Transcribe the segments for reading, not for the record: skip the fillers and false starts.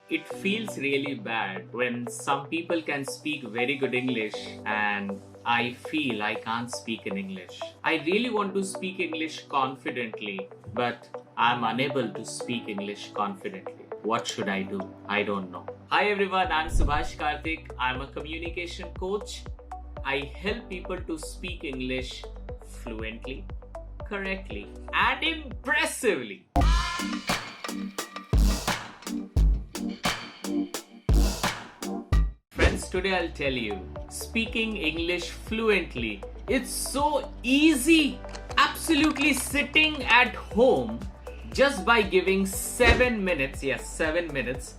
It feels really bad when some people can speak very good English and I feel I can't speak in English. I really want to speak English confidently, but I'm unable to speak English confidently. What should I do? I don't know. Hi everyone, I'm Subhash Kartik. I'm a communication coach. I help people to speak English fluently, correctly, and impressively. Friends, today I'll tell you, speaking English fluently, it's so easy. Absolutely sitting at home just by giving 7 minutes, yes, 7 minutes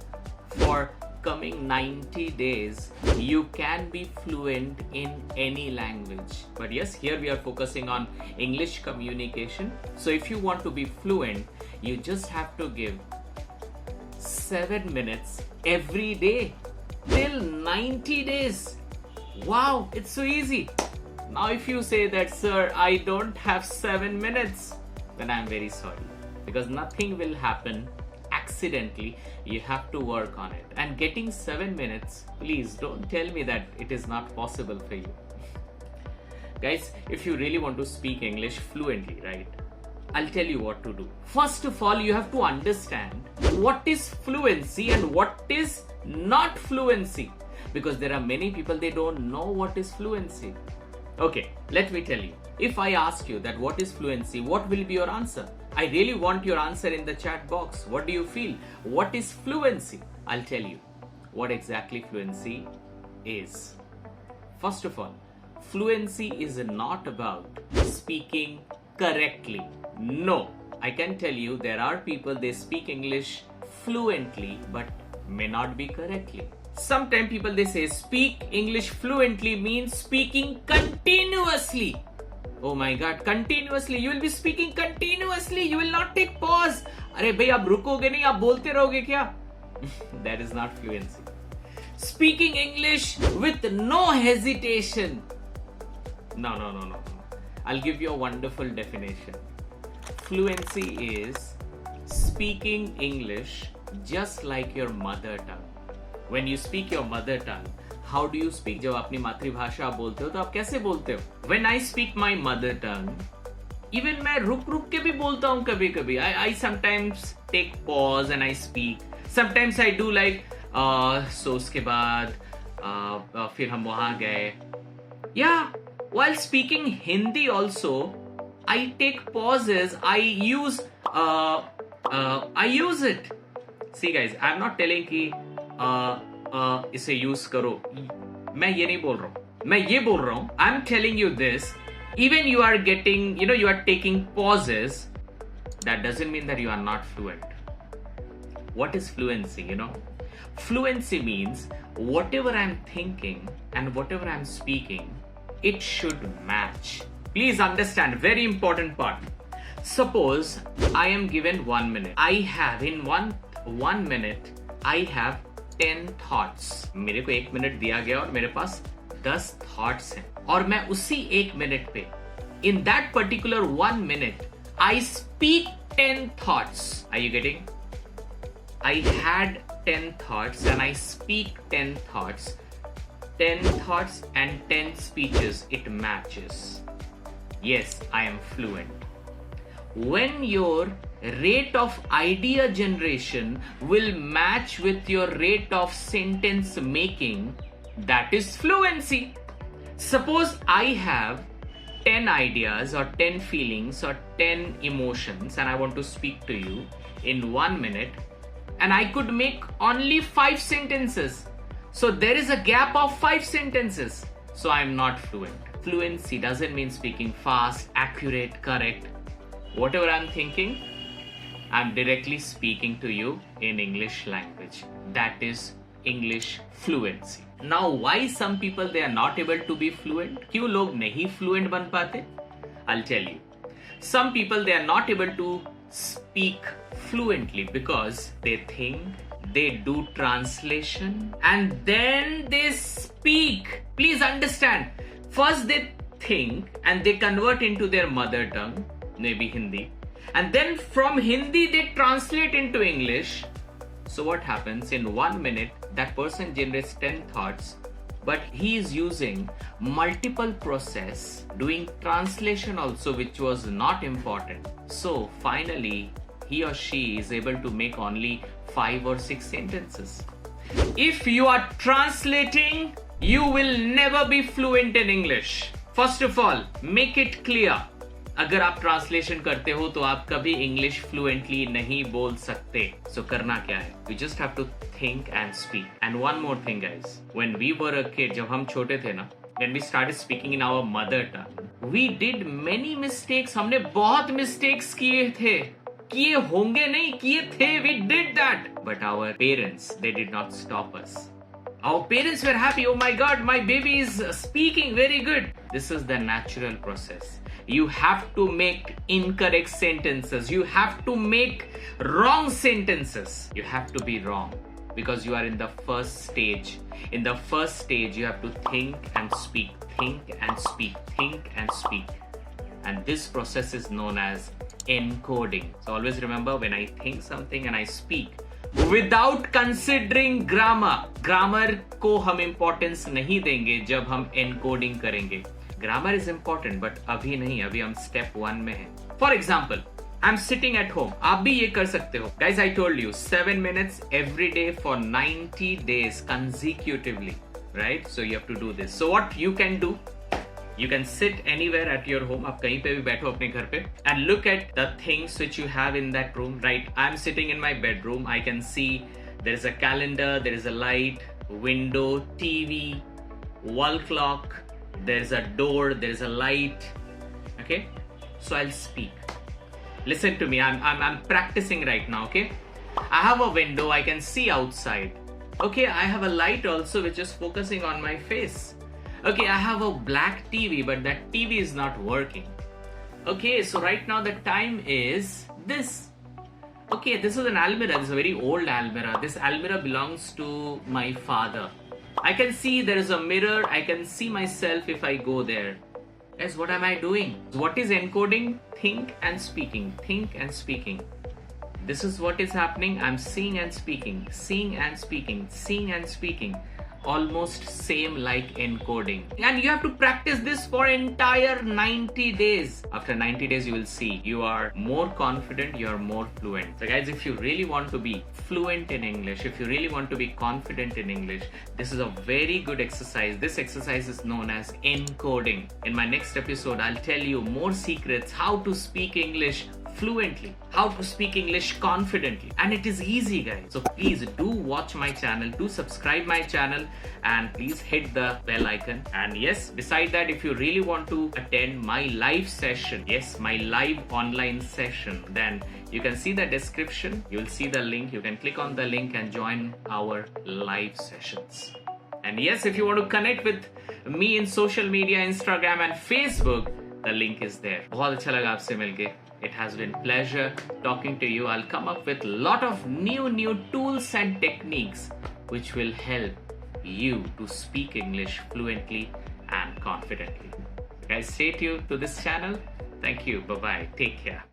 for coming 90 days, you can be fluent in any language. But yes, here we are focusing on English communication. So if you want to be fluent, you just have to give 7 minutes every day till 90 days. Wow, it's so easy. Now if you say that, sir, I don't have 7 minutes, then I'm very sorry, because nothing will happen accidentally. You have to work on it. And getting 7 minutes, please don't tell me that it is not possible for you. Guys, if you really want to speak English fluently, right, I'll tell you what to do. First of all, you have to understand what is fluency and what is not fluency, because there are many people, they don't know what is fluency. Okay, let me tell you. If I ask you that what is fluency, what will be your answer? I really want your answer in the chat box. What do you feel? What is fluency? I'll tell you what exactly fluency is. First of all, fluency is not about speaking correctly. No, I can tell you there are people, they speak English fluently but may not be correctly. Sometimes people, they say speak English fluently means speaking continuously. Oh my God, continuously. You will be speaking continuously. You will not take pause. अरे भाई आप रुकोगे नहीं, आप बोलते रहोगे क्या? That is not fluency. Speaking English with no hesitation. No. I'll give you a wonderful definition. Fluency is speaking English just like your mother tongue. When you speak your mother tongue, how do you speak? जब अपनी मातृभाषा आप बोलते हो तो आप कैसे बोलते हो? When I speak my mother tongue, even मैं रुक के भी बोलता हूँ कभी-कभी. I sometimes take pause and I speak. Sometimes I do like so उसके बाद फिर हम वहाँ गए. Yeah, while speaking Hindi also, I take pauses. I use it. See guys, I'm not telling कि इसे यूज करो. मैं ये नहीं बोल रहा हूं, मैं ये बोल रहा हूं, I am telling you this, even you are getting, you are taking pauses, that doesn't mean that you are not fluent. What is fluency? Fluency means whatever I'm thinking and whatever I'm speaking, it should match. Please understand, very important part. Suppose I am given 1 minute. I have in one minute, I have 10 thoughts. मेरे को 1 minute दिया गया और मेरे पास 10 thoughts हैं, और मैं उसी 1 मिनट पे, in that particular 1 minute, I speak 10 thoughts. Are you getting? I had 10 thoughts and I speak 10 thoughts. 10 thoughts and 10 speeches, it matches. Yes, I am fluent. When your rate of idea generation will match with your rate of sentence making, that is fluency. Suppose I have 10 ideas or 10 feelings or 10 emotions and I want to speak to you in 1 minute, and I could make only 5 sentences. So there is a gap of 5 sentences. So I am not fluent. Fluency doesn't mean speaking fast, accurate, correct. Whatever I'm thinking, I'm directly speaking to you in English language. That is English fluency. Now, why some people, they are not able to be fluent? क्यों लोग नहीं fluent बन पाते? I'll tell you. Some people, they are not able to speak fluently because they think, they do translation, and then they speak. Please understand. First they think and they convert into their mother tongue, maybe Hindi, and then from Hindi they translate into English. So what happens in 1 minute, that person generates 10 thoughts, but he is using multiple process, doing translation also, which was not important. So finally, he or she is able to make only 5 or 6 sentences. If you are translating, you will never be fluent in English. First of all, make it clear. अगर आप translation करते हो तो आप कभी English fluently नहीं बोल सकते. सो करना क्या है? You just have to think and speak. And one more thing, guys. When we were a kid, जब हम छोटे थे ना, when we started speaking in our mother tongue, we did many mistakes. हमने बहुत mistakes किए थे. किए होंगे नहीं, किए थे. We did that. But our parents, they did not stop us. Our parents were happy. Oh my God, my baby is speaking very good. This is the natural process. You have to make incorrect sentences. You have to make wrong sentences. You have to be wrong because you are in the first stage. In the first stage, you have to think and speak, think and speak, think and speak. And this process is known as encoding. So always remember, when I think something and I speak, without considering grammar को हम importance नहीं देंगे जब हम encoding करेंगे. Grammar is important, but अभी नहीं, अभी हम step 1 में हैं. For example, I'm sitting at home. आप भी ये कर सकते हो. Guys, I told you 7 minutes every day for 90 days consecutively, right? So you have to do this. So what you can do? You can sit anywhere at your home. आप कहीं पे भी बैठो अपने घर पे and look at the things which you have in that room, right? I'm sitting in my bedroom. I can see there is a calendar, there is a light, window, TV, wall clock. There's a door, there's a light. Okay, so I'll speak. Listen to me. I'm practicing right now. Okay, I have a window, I can see outside. Okay, I have a light also which is focusing on my face. Okay, I have a black TV, but that TV is not working. Okay, so right now the time is this. Okay, this is an almirah. This is a very old almirah. This almirah belongs to my father. I can see there is a mirror. I can see myself if I go there. Guys, what am I doing? What is encoding? Think and speaking. Think and speaking. This is what is happening. I'm seeing and speaking. Seeing and speaking. Seeing and speaking. Almost same like encoding. And you have to practice this for entire 90 days. After 90 days, you will see you are more confident, you are more fluent. So guys, if you really want to be fluent in English, if you really want to be confident in English, this is a very good exercise. This exercise is known as encoding. In my next episode, I'll tell you more secrets how to speak English fluently, how to speak English confidently, and it is easy, guys. So please do watch my channel, do subscribe my channel, and please hit the bell icon. And yes, beside that, if you really want to attend my live session, yes, my live online session, then you can see the description, you'll see the link, you can click on the link and join our live sessions. And yes, if you want to connect with me in social media, Instagram and Facebook, the link is there. बहुत अच्छा लगा आपसे मिलके. It has been pleasure talking to you. I'll come up with a lot of new tools and techniques which will help you to speak English fluently and confidently. Guys, stay tuned to this channel. Thank you. Bye-bye. Take care.